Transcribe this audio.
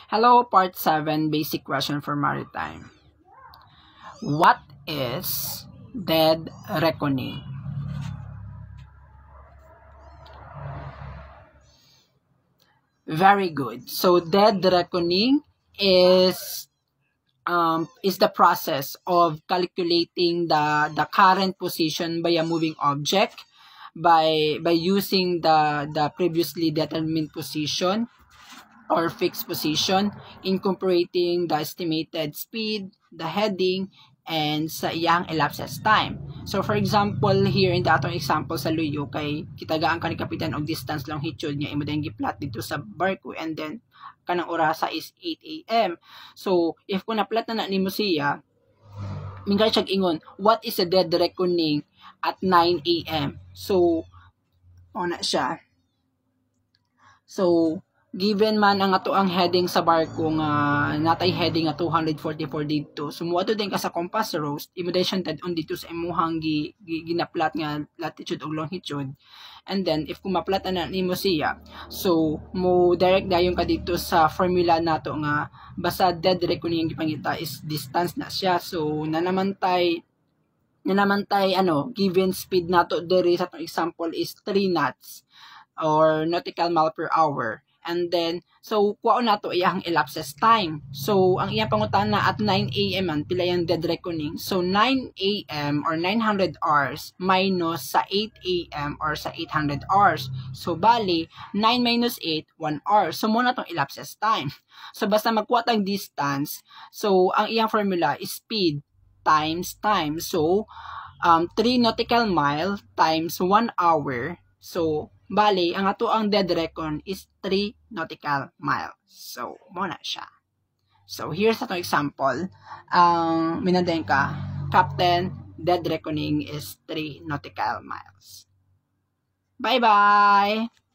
Hello, part 7, basic question for maritime. What is dead reckoning? Very good. So dead reckoning is the process of calculating the current position by a moving object by using the previously determined position or fixed position, incorporating the estimated speed, the heading, and sa iyang elapsed time. So for example, here in the atong example sa luyo kay kitagaan ka ni kapitan og distance longitude niya imo din gi-plot dito sa barko, and then kanang orasa is 8 AM. So if kung na-plot na nimo siya, mingay siya ingon, what is the dead reckoning at 9 AM? So ona siya. So given man ang ato ang heading sa barko nga natay heading nga 244 dito, sumuadto din ka sa compass rose, imo day siyang tad-on dito sa imuhang ginaplat nga latitude ug longitude, and then if kung maplat na nimo siya, so mo direct dayon ka dito sa formula nato nga basta dead reckoning ang gipangita is distance na siya. So nanamantay given speed nato diri sa atong example is 3 knots or nautical mile per hour. And then, so, kuwaon nato iyang elapsed time. So, ang iyang pangutana at 9 AM man, pila yung dead reckoning. So, 9 AM or 900 hours minus sa 8 AM or sa 800 hours. So, bali, 9 minus 8, 1 hour. So, muna itong elapsed time. So, basta magkuha tayong distance, so, ang iyang formula is speed times time. So, 3 nautical mile times 1 hour. So, bali, ang ato ang dead reckoning is 3 nautical mile. So, muna siya. So, here's atong example. Minandayon ka, Captain, dead reckoning is 3 nautical miles. Bye-bye!